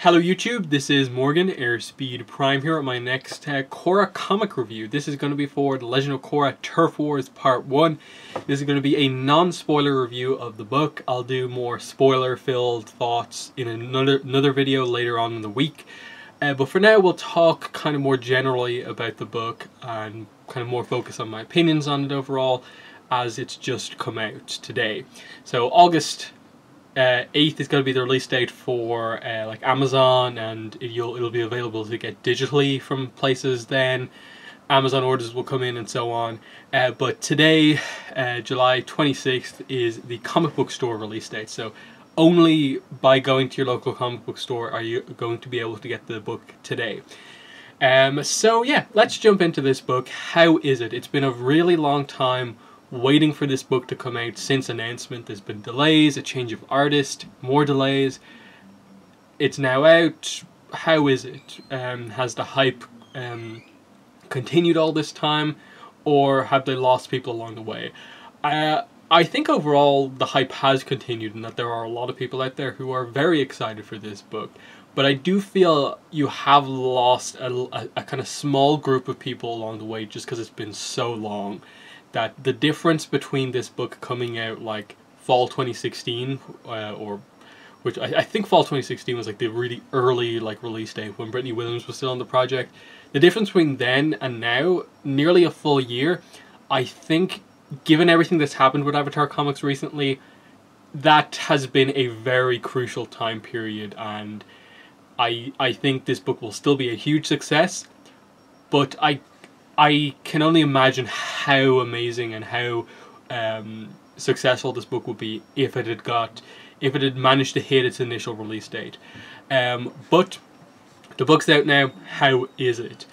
Hello YouTube, this is Morgan, Airspeed Prime here at my next Korra comic review. This is going to be for The Legend of Korra Turf Wars Part 1. This is going to be a non-spoiler review of the book. I'll do more spoiler-filled thoughts in another video later on in the week. But for now we'll talk kind of more generally about the book and kind of more focus on my opinions on it overall, as it's just come out today. So August 8th is going to be the release date for like Amazon, and it'll be available to get digitally from places then. Amazon orders will come in and so on. But today, July 26th, is the comic book store release date. So only by going to your local comic book store are you going to be able to get the book today. So yeah, let's jump into this book. How is it? It's been a really long time waiting for this book to come out since announcement. There's been delays, a change of artist, more delays. It's now out. How is it? Has the hype continued all this time, or have they lost people along the way? I think overall the hype has continued, and that there are a lot of people out there who are very excited for this book. But I do feel you have lost a kind of small group of people along the way just because it's been so long. That the difference between this book coming out like fall 2016, which I think fall 2016 was like the really early like release date when Brittany Williams was still on the project. The difference between then and now, nearly a full year, I think, given everything that's happened with Avatar Comics recently, that has been a very crucial time period, and I think this book will still be a huge success, but I can only imagine how amazing and how successful this book would be if it had managed to hit its initial release date. But the book's out now. How is it?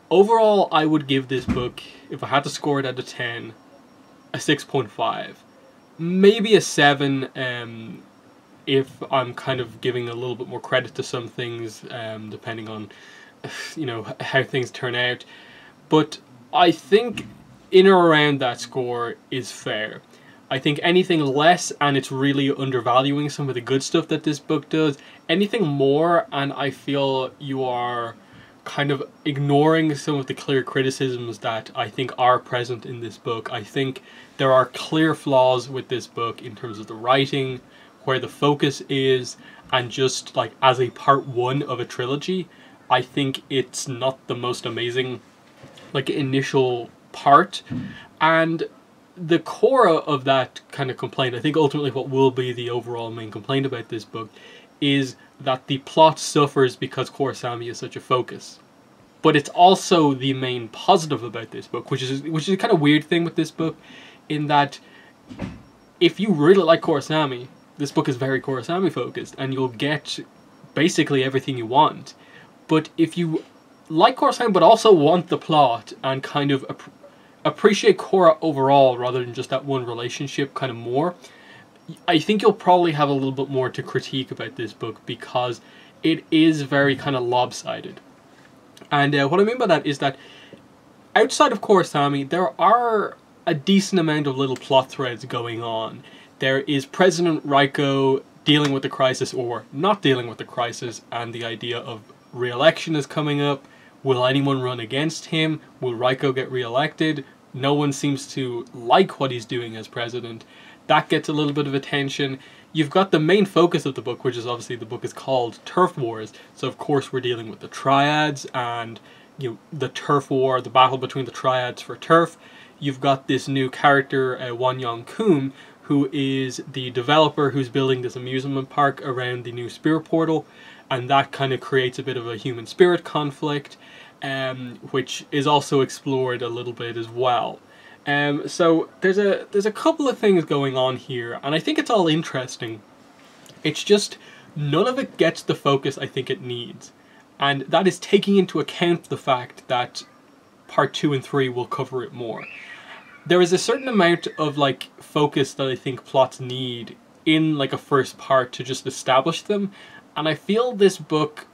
Overall, I would give this book, if I had to score it out of 10, a 6.5. Maybe a 7 if I'm kind of giving a little bit more credit to some things, depending on how things turn out. But I think in or around that score is fair. I think anything less, and it's really undervaluing some of the good stuff that this book does. Anything more, and I feel you are kind of ignoring some of the clear criticisms that I think are present in this book. I think there are clear flaws with this book in terms of the writing, where the focus is, and just like as a part one of a trilogy, I think it's not the most amazing like initial part. And the core of that kind of complaint, I think ultimately what will be the overall main complaint about this book, is that the plot suffers because Korrasami is such a focus. But it's also the main positive about this book, which is a kind of weird thing with this book, in that if you really like Korrasami, this book is very Korrasami focused, and you'll get basically everything you want. But if you like Korrasami but also want the plot and kind of appreciate Korra overall rather than just that one relationship kind of more, I think you'll probably have a little bit more to critique about this book, because it is very kind of lopsided. And what I mean by that is that outside of Korrasami, there are a decent amount of little plot threads going on. There is President Raiko dealing with the crisis or not dealing with the crisis, and the idea of re-election is coming up. Will anyone run against him? Will Raiko get re-elected? No one seems to like what he's doing as president. That gets a little bit of attention. You've got the main focus of the book, which is obviously the book is called Turf Wars. So of course we're dealing with the triads and the turf war, the battle between the triads for turf. You've got this new character, Wanyang-kun, who is the developer who's building this amusement park around the new spirit portal. And that kind of creates a bit of a human spirit conflict, which is also explored a little bit as well. So there's a couple of things going on here, and I think it's all interesting. It's just none of it gets the focus I think it needs, and that is taking into account the fact that part 2 and 3 will cover it more. There is a certain amount of like focus that I think plots need in like a first part to just establish them. And I feel this book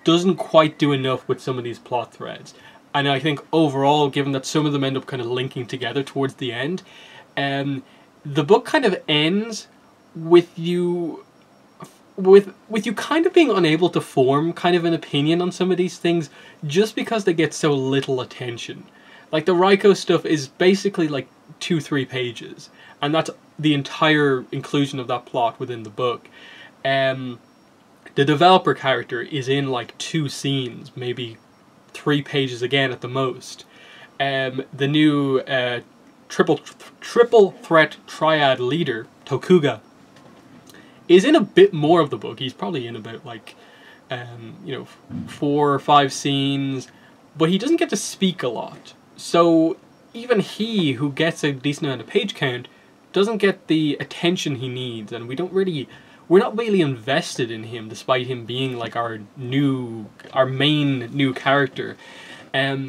doesn't quite do enough with some of these plot threads. And I think overall, given that some of them end up kind of linking together towards the end, the book kind of ends with you with you kind of being unable to form kind of an opinion on some of these things just because they get so little attention. Like the Raiko stuff is basically like 2-3 pages, and that's the entire inclusion of that plot within the book. The developer character is in like 2 scenes, maybe 3 pages again at the most. The new triple threat triad leader, Tokuga, is in a bit more of the book. He's probably in about like 4 or 5 scenes, but he doesn't get to speak a lot. So even he, who gets a decent amount of page count, doesn't get the attention he needs, and we're not really invested in him, despite him being like our main new character.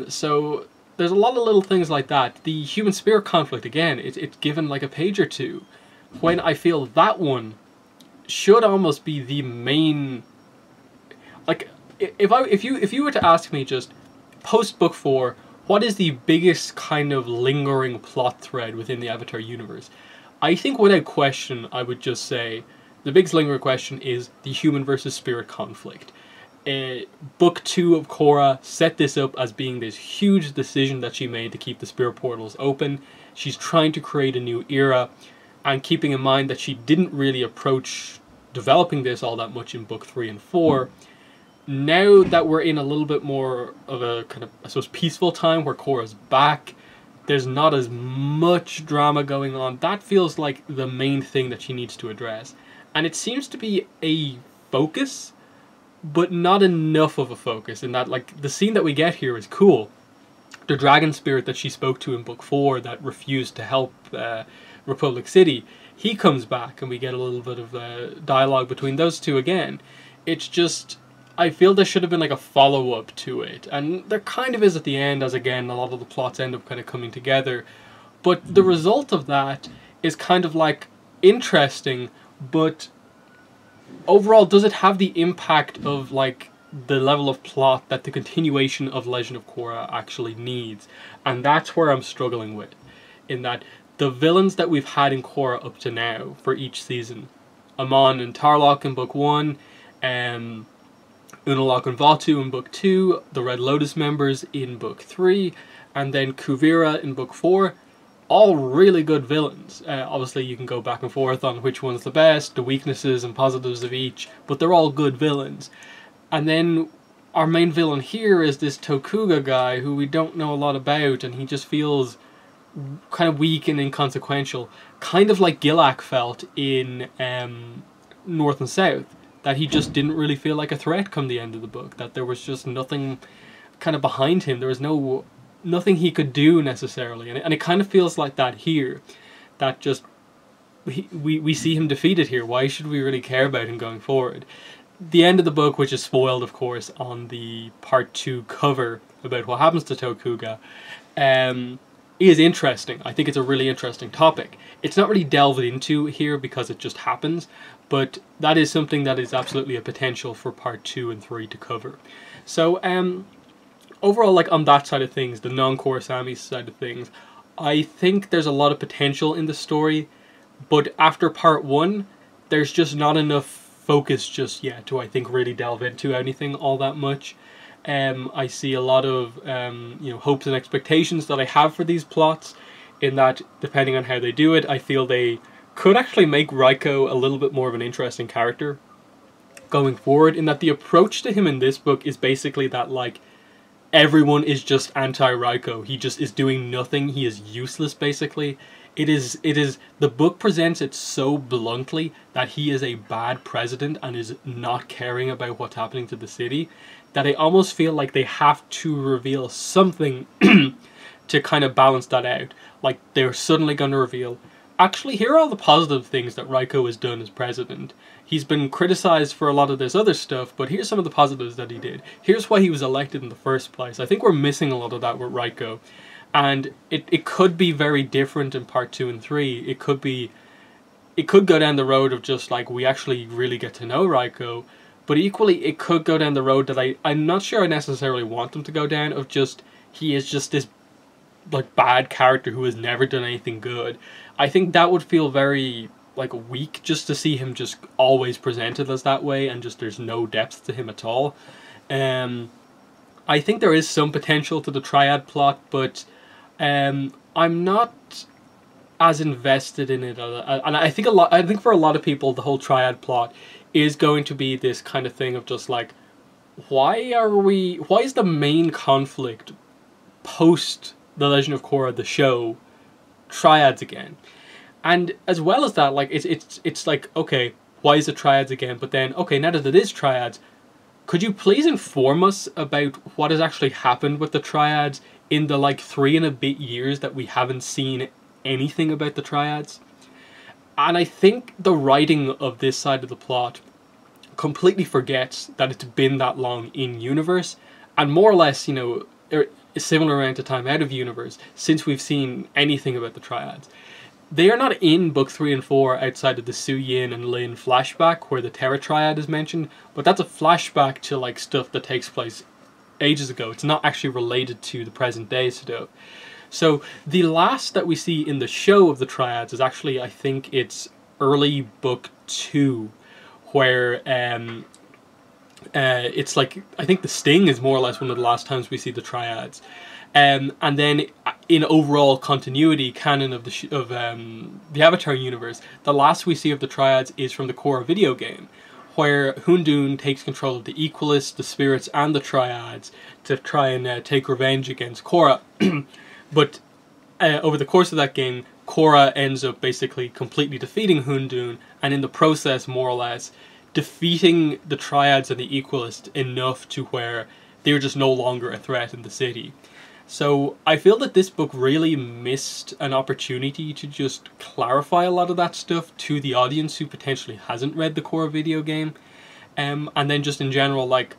So there's a lot of little things like that. The human spirit conflict, again, it's given like a page or 2, when I feel that one should almost be the main. Like if you were to ask me just post book 4, what is the biggest kind of lingering plot thread within the Avatar universe, I think without question I would just say the biggest lingering question is the human versus spirit conflict. Book 2 of Korra set this up as being this huge decision that she made to keep the spirit portals open. She's trying to create a new era, and keeping in mind that she didn't really approach developing this all that much in book 3 and 4, now that we're in a little bit more of a kind of, I suppose, peaceful time where Korra's back, there's not as much drama going on. That feels like the main thing that she needs to address. And it seems to be a focus, but not enough of a focus, in that, like, the scene that we get here is cool. The dragon spirit that she spoke to in book 4 that refused to help Republic City, he comes back and we get a little bit of dialogue between those two again. It's just, I feel there should have been like a follow-up to it, and there kind of is at the end, as again a lot of the plots end up kind of coming together, but the result of that is kind of like interesting, but overall, does it have the impact of like the level of plot that the continuation of Legend of Korra actually needs? And that's where I'm struggling with, in that the villains that we've had in Korra up to now for each season, Amon and Tarlok in book 1, Unalaq and Vatu in book 2, the Red Lotus members in book 3, and then Kuvira in book 4, all really good villains. Obviously you can go back and forth on which one's the best, the weaknesses and positives of each, but they're all good villains. And then our main villain here is this Tokuga guy who we don't know a lot about, and he just feels kind of weak and inconsequential, kind of like Gilak felt in North and South, that he just didn't really feel like a threat come the end of the book, that there was just nothing kind of behind him, there was nothing he could do necessarily, and it kind of feels like that here, that just we see him defeated here. Why should we really care about him going forward? The end of the book, which is spoiled of course on the part 2 cover about what happens to Tokuga, is interesting. I think it's a really interesting topic. It's not really delved into here because it just happens, but that is something that is absolutely a potential for part 2 and 3 to cover. So overall, like on that side of things, the non-Korrasami side of things, I think there's a lot of potential in the story, but after part 1, there's just not enough focus just yet to, I think, really delve into anything all that much. I see a lot of hopes and expectations that I have for these plots, in that depending on how they do it, I feel they could actually make Raiko a little bit more of an interesting character going forward, in that the approach to him in this book is basically that, like, everyone is just anti-Raiko. He just is doing nothing. He is useless, basically. It is the book presents it so bluntly that he is a bad president and is not caring about what's happening to the city, that I almost feel like they have to reveal something to kind of balance that out. Like, they're suddenly going to reveal, actually, here are all the positive things that Raiko has done as president. He's been criticized for a lot of this other stuff, but here's some of the positives that he did. Here's why he was elected in the first place. I think we're missing a lot of that with Raiko. And it could be very different in part 2 and 3. It could go down the road of just like, we actually really get to know Raiko, but equally it could go down the road that I'm not sure I necessarily want them to go down, of just, he is just this like bad character who has never done anything good. I think that would feel very like weak just to see him just always presented as that way, and just there's no depth to him at all. I think there is some potential to the triad plot, but I'm not as invested in it, and I think for a lot of people the whole triad plot is going to be this kind of thing of just like, why is the main conflict post The Legend of Korra the show triads again? And as well as that, like it's like, okay, why is it triads again? But then, okay, now that it is triads, could you please inform us about what has actually happened with the triads in the like 3 and a bit years that we haven't seen anything about the triads? And I think the writing of this side of the plot completely forgets that it's been that long in universe, and more or less, you know, a similar amount of time out of universe since we've seen anything about the triads. They are not in book 3 and 4 outside of the Su Yin and Lin flashback where the Terra Triad is mentioned, but that's a flashback to like stuff that takes place ages ago. It's not actually related to the present day stuff. So the last that we see in the show of the triads is actually, I think it's early book 2, where it's like, I think the Sting is more or less one of the last times we see the triads. And then in overall continuity canon of the Avatar universe, the last we see of the triads is from the Korra video game, where Hundun takes control of the Equalists, the spirits, and the triads to try and take revenge against Korra. But over the course of that game, Korra ends up basically completely defeating Hundun, and in the process, more or less, defeating the triads and the Equalists enough to where they're just no longer a threat in the city. So I feel that this book really missed an opportunity to just clarify a lot of that stuff to the audience who potentially hasn't read the Korra video game. And then just in general, like,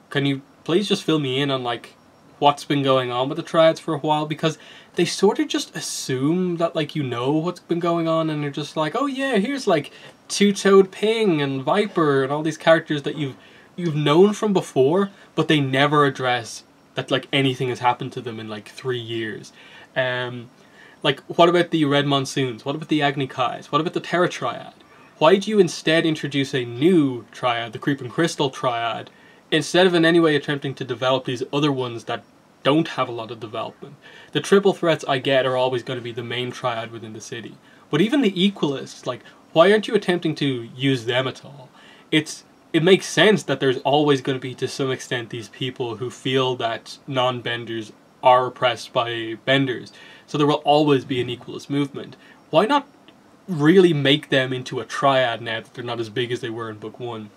can you please just fill me in on like what's been going on with the triads for a while? Because they sort of just assume that, like, you know what's been going on, and they're just like, oh yeah, here's like Two-Toed Ping and Viper and all these characters that you've known from before, but they never address that like anything has happened to them in like 3 years. Like, what about the Red Monsoons? What about the Agni Kais? What about the Terra Triad? Why do you instead introduce a new triad, the Creeping Crystal Triad, instead of in any way attempting to develop these other ones that don't have a lot of development? The triple threats I get are always going to be the main triad within the city. But even the Equalists, like, why aren't you attempting to use them at all? It makes sense that there's always going to be, to some extent, these people who feel that non-benders are oppressed by benders. So there will always be an Equalist movement. Why not really make them into a triad now that they're not as big as they were in book 1?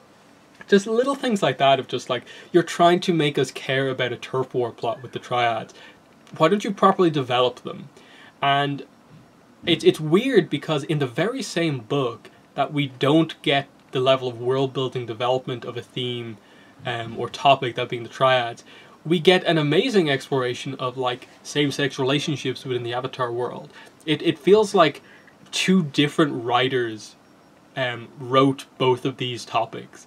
Just little things like that of just like, you're trying to make us care about a turf war plot with the triads. Why don't you properly develop them? And it's weird because in the very same book that we don't get the level of world building development of a theme or topic, that being the triads, we get an amazing exploration of like same-sex relationships within the Avatar world. It feels like 2 different writers wrote both of these topics,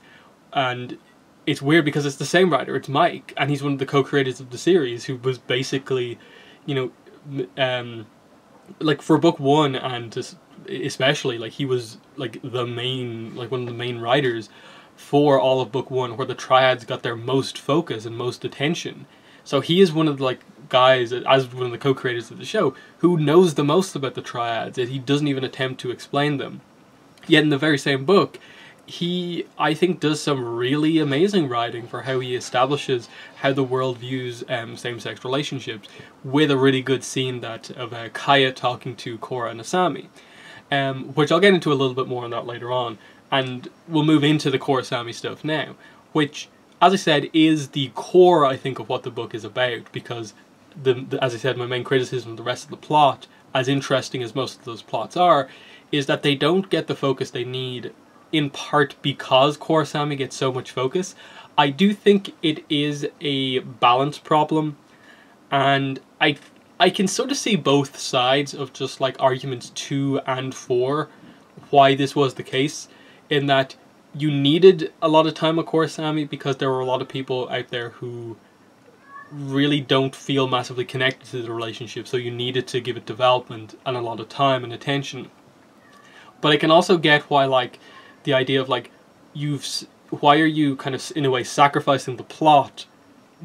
and it's weird because it's the same writer, it's Mike, and he's one of the co-creators of the series, who was basically, you know, like for book 1 and just especially, like, he was like the main, like one of the main writers for all of book 1, where the triads got their most focus and most attention. So he is one of the like guys, as one of the co-creators of the show, who knows the most about the triads, and he doesn't even attempt to explain them. Yet in the very same book, he, I think, does some really amazing writing for how he establishes how the world views same-sex relationships, with a really good scene that of Kaya talking to Korra and Asami, which I'll get into a little bit more on that later on, and we'll move into the Korrasami stuff now, which, as I said, is the core, I think, of what the book is about, because, as I said, my main criticism of the rest of the plot, as interesting as most of those plots are, is that they don't get the focus they need, in part because Korrasami gets so much focus. I do think it is a balance problem, and I can sort of see both sides of just like arguments 2 and 4 why this was the case, in that you needed a lot of time with Korrasami because there were a lot of people out there who really don't feel massively connected to the relationship, so you needed to give it development and a lot of time and attention. But I can also get why, like, the idea of, like, why are you kind of, in a way, sacrificing the plot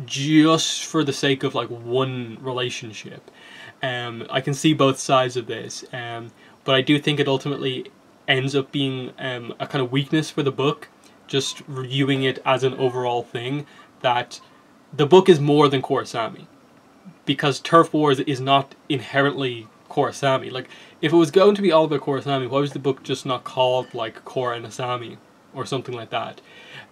just for the sake of, like, one relationship? I can see both sides of this, but I do think it ultimately ends up being a kind of weakness for the book, just reviewing it as an overall thing, that the book is more than Korrasami. Because Turf Wars is not inherently Korrasami. Like, if it was going to be all about Korrasami, why was the book just not called, like, Korra and Asami or something like that?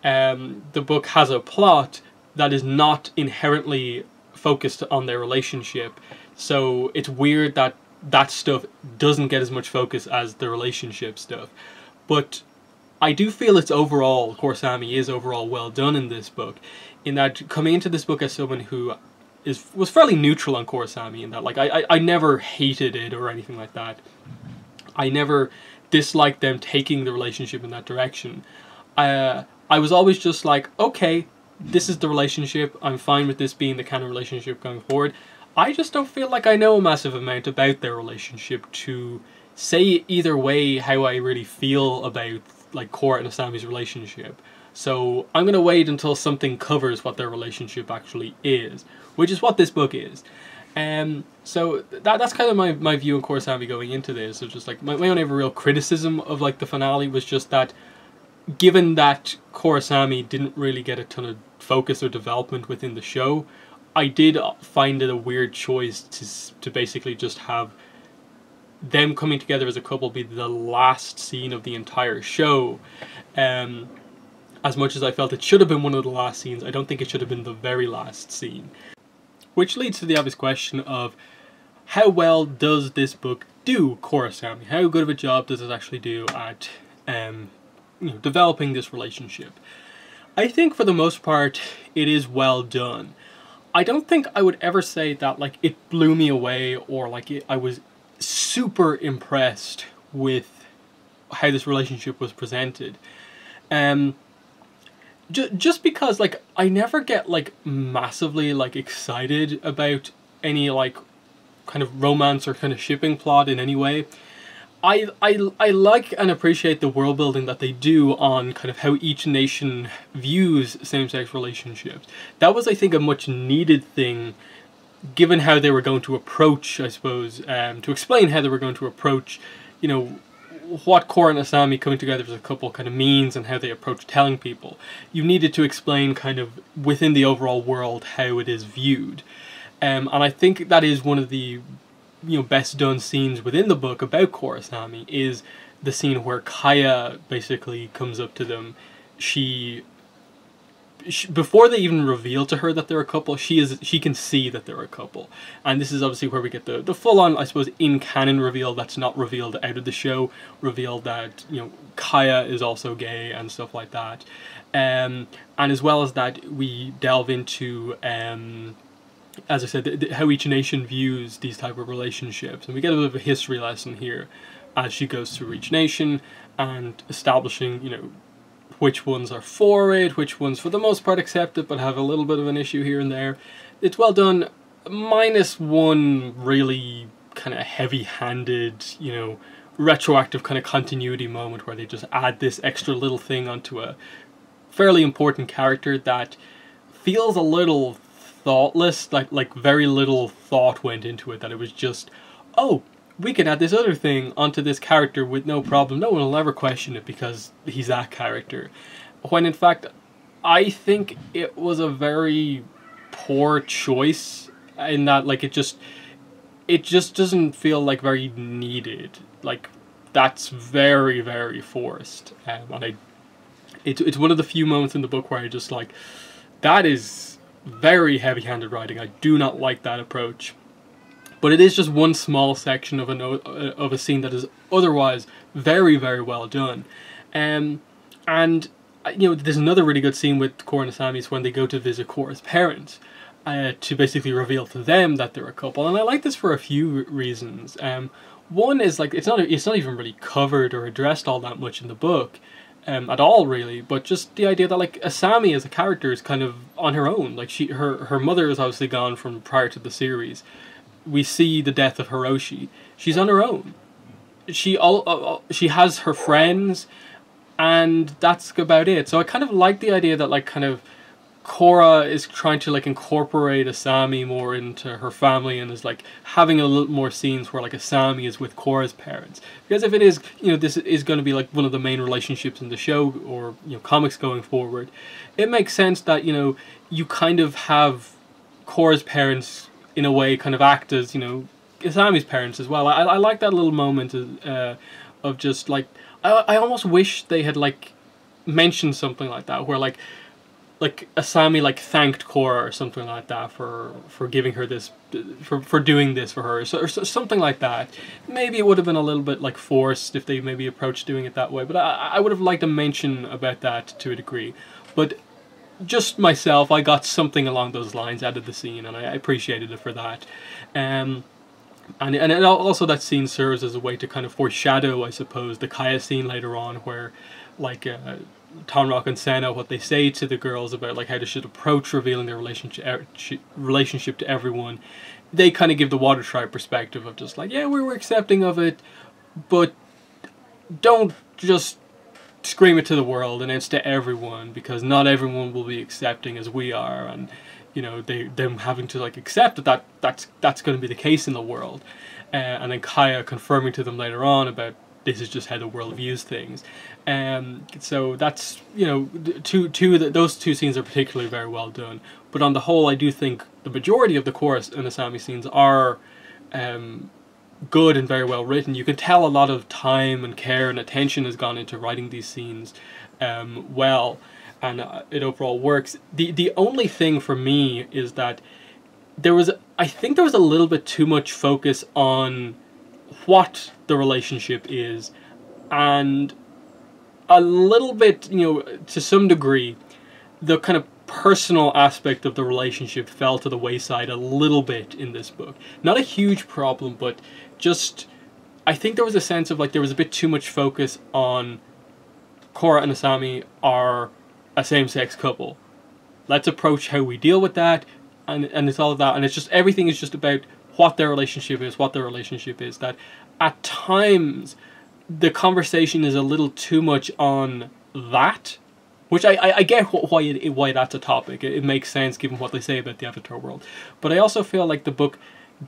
The book has a plot that is not inherently focused on their relationship, so it's weird that that stuff doesn't get as much focus as the relationship stuff. But I do feel it's overall, Korrasami is overall well done in this book, in that coming into this book as someone who was fairly neutral on Korrasami, in that, like, I never hated it or anything like that. I never disliked them taking the relationship in that direction. I was always just like, okay, this is the relationship, I'm fine with this being the kind of relationship going forward. I just don't feel like I know a massive amount about their relationship to say either way how I really feel about, like, Korra and Asami's relationship. So I'm going to wait until something covers what their relationship actually is, which is what this book is. So that's kind of my view on Korrasami going into this. It's just like, my only real criticism of, like, the finale was just that, given that Korrasami didn't really get a ton of focus or development within the show, I did find it a weird choice to basically just have them coming together as a couple be the last scene of the entire show. As much as I felt it should have been one of the last scenes, I don't think it should have been the very last scene. Which leads to the obvious question of, how well does this book do Korrasami? How good of a job does it actually do at developing this relationship? I think for the most part it is well done. I don't think I would ever say that, like, it blew me away, or like I was super impressed with how this relationship was presented. Just because, like, I never get, like, massively, like, excited about any, like, kind of romance or kind of shipping plot in any way. I like and appreciate the world building that they do on kind of how each nation views same-sex relationships. That was, I think, a much needed thing, given how they were going to approach, I suppose, to explain how they were going to approach, you know, what Korra and Asami coming together as a couple kind of means, and how they approach telling people. You needed to explain kind of within the overall world how it is viewed. And I think that is one of the, you know, best done scenes within the book about Korrasami, is the scene where Kaya basically comes up to them. She before they even reveal to her that they're a couple, she can see that they're a couple. And this is obviously where we get the full-on, I suppose, in-canon reveal that's not revealed out of the show, reveal that, you know, Kaya is also gay and stuff like that. And as well as that, we delve into, as I said, how each nation views these type of relationships. And we get a bit of a history lesson here as she goes through each nation and establishing, you know, which ones are for it, which ones for the most part accept it but have a little bit of an issue here and there. It's well done, minus one really kind of heavy-handed, you know, retroactive kind of continuity moment where they just add this extra little thing onto a fairly important character that feels a little thoughtless, like very little thought went into it, that it was just, oh, we can add this other thing onto this character with no problem. No one will ever question it because he's that character. When in fact, I think it was a very poor choice in that, like, it just doesn't feel like very needed. Like, that's very, very forced. And it's one of the few moments in the book where I just like, that is very heavy-handed writing. I do not like that approach. But it is just one small section of a scene that is otherwise very, very well done. And, you know, there's another really good scene with Korra and Asami when they go to visit Korra's parents to basically reveal to them that they're a couple. And I like this for a few reasons. One is, like, it's not even really covered or addressed all that much in the book. At all, really, but just the idea that, like, Asami as a character is kind of on her own. Like, her mother is obviously gone from prior to the series. We see the death of Hiroshi. She's on her own. she has her friends, and that's about it. So I kind of like the idea that like kind of Korra is trying to like incorporate Asami more into her family, and is like having a little more scenes where like Asami is with Korra's parents. Because if it is, you know, this is going to be like one of the main relationships in the show, or you know, comics going forward, it makes sense that, you know, you kind of have Korra's parents in a way kind of act as, you know, Asami's parents as well. I like that little moment of just like I almost wish they had like mentioned something like that, where like Asami like thanked Korra or something like that for giving her this, for doing this for her, or something like that. Maybe it would have been a little bit like forced if they maybe approached doing it that way, but I would have liked a mention about that to a degree. But just myself, I got something along those lines out of the scene, and I appreciated it for that. And also that scene serves as a way to kind of foreshadow, I suppose, the Kaya scene later on, where like Tonrock and Senna, what they say to the girls about like how they should approach revealing their relationship to everyone. They kind of give the Water Tribe perspective of just like, yeah, we're accepting of it, but don't just scream it to the world and it's to everyone, because not everyone will be accepting as we are, and you know, them having to like accept that's going to be the case in the world, and then Kaya confirming to them later on about this is just how the world views things. So that's, you know, those two scenes are particularly very well done. But on the whole, I do think the majority of the Korra and Asami scenes are good and very well written. You can tell a lot of time and care and attention has gone into writing these scenes well, and it overall works. The only thing for me is that I think there was a little bit too much focus on what the relationship is, and a little bit, you know, to some degree, the kind of personal aspect of the relationship fell to the wayside a little bit in this book. Not a huge problem, but just, I think there was a sense of like there was a bit too much focus on Korra and Asami are a same-sex couple. Let's approach how we deal with that, and it's all of that, and it's just, everything is just about what their relationship is, that at times the conversation is a little too much on that, which I get why that's a topic. It makes sense given what they say about the Avatar world. But I also feel like the book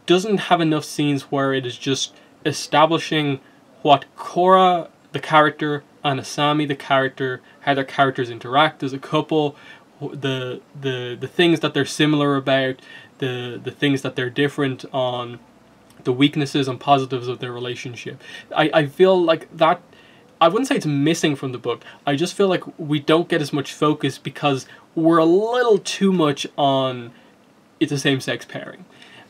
doesn't have enough scenes where it is just establishing what Korra, the character, and Asami, the character, how their characters interact as a couple, the things that they're similar about, the things that they're different on, the weaknesses and positives of their relationship. I feel like that, I wouldn't say it's missing from the book, I just feel like we don't get as much focus because we're a little too much on it's a same-sex pairing.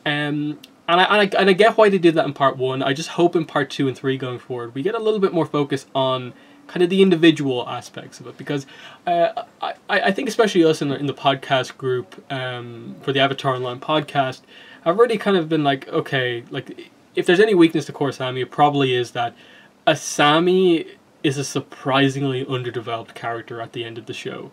And I get why they did that in part 1. I just hope in part 2 and 3 going forward we get a little bit more focus on kind of the individual aspects of it, because I think especially us in the podcast group for the Avatar Online podcast, I've already kind of been like, okay, like if there's any weakness to Korrasami, it probably is that Asami is a surprisingly underdeveloped character at the end of the show.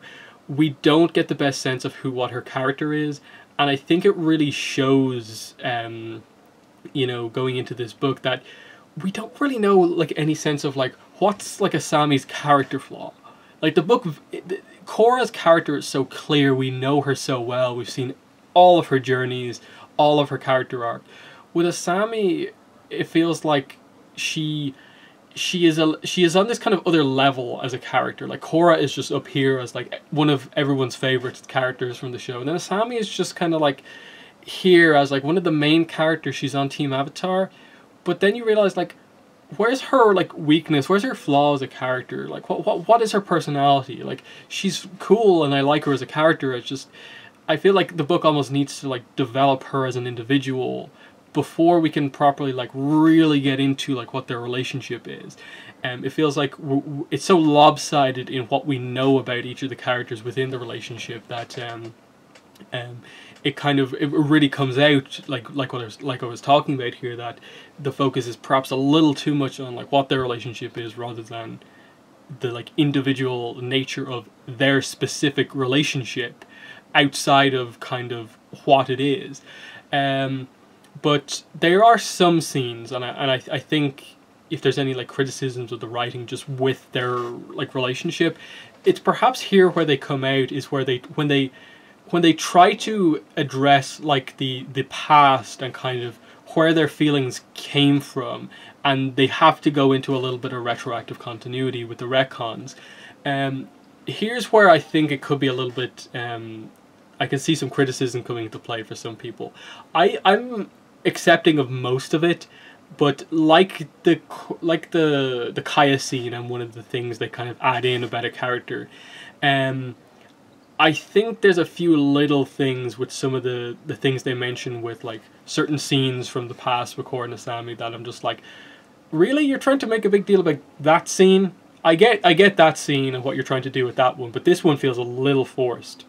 We don't get the best sense of what her character is, and I think it really shows, you know, going into this book, that we don't really know like any sense of like what's like Asami's character flaw. Like the book, Korra's character is so clear, we know her so well, we've seen all of her journeys, all of her character arc. With Asami, it feels like she is on this kind of other level as a character. Like Korra is just up here as like one of everyone's favorite characters from the show, and then Asami is just kind of like here as like one of the main characters. She's on Team Avatar, but then you realize like, where's her like weakness? Where's her flaw as a character? Like what is her personality? Like she's cool and I like her as a character. It's just, I feel like the book almost needs to like develop her as an individual before we can properly like really get into like what their relationship is. It feels like it's so lopsided in what we know about each of the characters within the relationship that it really comes out like I was talking about here, that the focus is perhaps a little too much on like what their relationship is rather than the like individual nature of their specific relationship outside of kind of what it is. But there are some scenes, and I think if there's any like criticisms of the writing just with their like relationship, it's perhaps here where they come out, is where when they try to address like the past and kind of where their feelings came from, and they have to go into a little bit of retroactive continuity with the retcons. Here's where I think it could be a little bit, I can see some criticism coming into play for some people. I'm accepting of most of it, but like the Kaya scene and one of the things they kind of add in about a character, I think there's a few little things with some of the things they mention with like certain scenes from the past with Korrasami that I'm just like, really, you're trying to make a big deal about that scene? I get that scene and what you're trying to do with that one, but this one feels a little forced.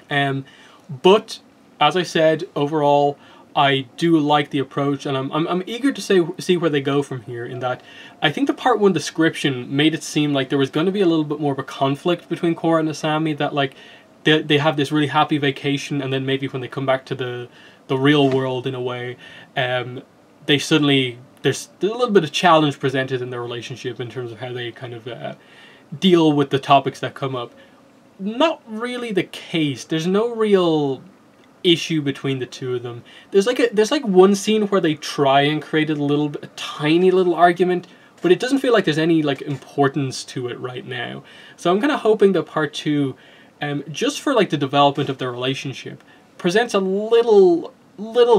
But as I said, overall, I do like the approach, and I'm eager to see where they go from here. In that, I think the part 1 description made it seem like there was going to be a little bit more of a conflict between Korra and Asami. That like they have this really happy vacation, and then maybe when they come back to the real world in a way, they suddenly there's a little bit of challenge presented in their relationship in terms of how they kind of deal with the topics that come up. Not really the case. There's no real issue between the two of them. There's like one scene where they try and create a tiny little argument, but it doesn't feel like there's any like importance to it right now. So I'm kind of hoping that part 2, just for like the development of their relationship, presents a little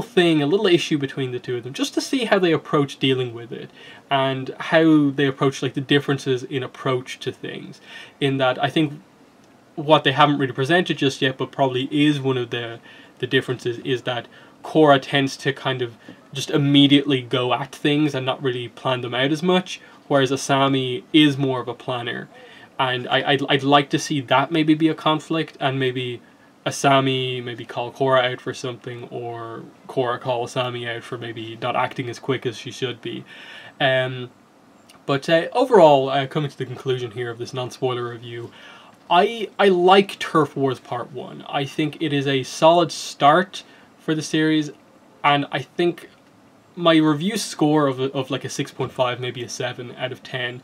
thing, a little issue between the two of them, just to see how they approach dealing with it and how they approach like the differences in approach to things. In that, I think what they haven't really presented just yet, but probably is one of the differences, is that Korra tends to kind of just immediately go at things and not really plan them out as much, whereas Asami is more of a planner. And I'd like to see that maybe be a conflict, and maybe Asami maybe call Korra out for something, or Korra call Asami out for maybe not acting as quick as she should be. But overall, coming to the conclusion here of this non-spoiler review, I like Turf Wars Part 1. I think it is a solid start for the series, and I think my review score of like a 6.5, maybe a 7 out of 10,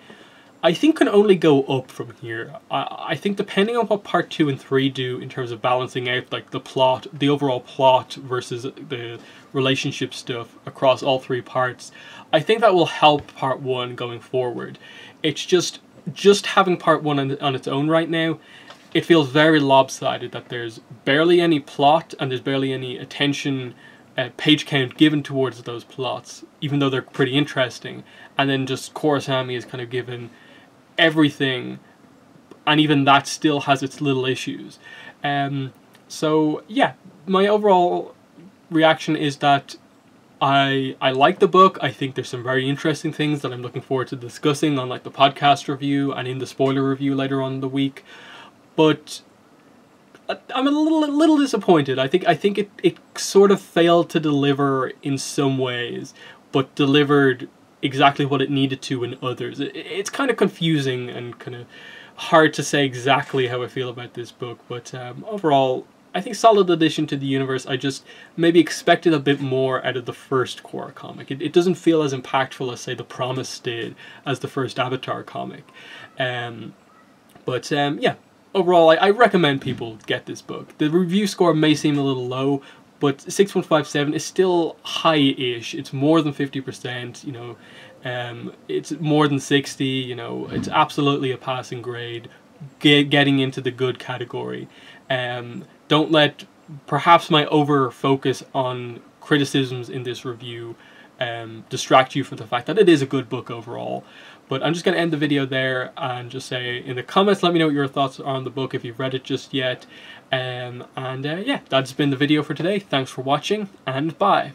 I think can only go up from here. I think depending on what Part 2 and 3 do in terms of balancing out like the plot, the overall plot versus the relationship stuff across all 3 parts, I think that will help Part 1 going forward. It's just having Part 1 on its own right now, it feels very lopsided, that there's barely any plot and there's barely any attention, page count given towards those plots, even though they're pretty interesting. And then just Korrasami is kind of given everything, and even that still has its little issues. So yeah, my overall reaction is that I like the book. I think there's some very interesting things that I'm looking forward to discussing on like the podcast review and in the spoiler review later on in the week. But I'm a little disappointed. I think it sort of failed to deliver in some ways, but delivered exactly what it needed to in others. It's kind of confusing and kind of hard to say exactly how I feel about this book, but overall, I think solid addition to the universe. I just maybe expected a bit more out of the first Korra comic. It doesn't feel as impactful as, say, The Promise did as the first Avatar comic. But yeah, overall, I recommend people get this book. The review score may seem a little low, but 6.57 is still high-ish. It's more than 50%, you know. It's more than 60, you know. It's absolutely a passing grade, getting into the good category. Don't let perhaps my over-focus on criticisms in this review distract you from the fact that it is a good book overall. But I'm just going to end the video there and just say in the comments, let me know what your thoughts are on the book if you've read it just yet. Yeah, that's been the video for today. Thanks for watching, and bye.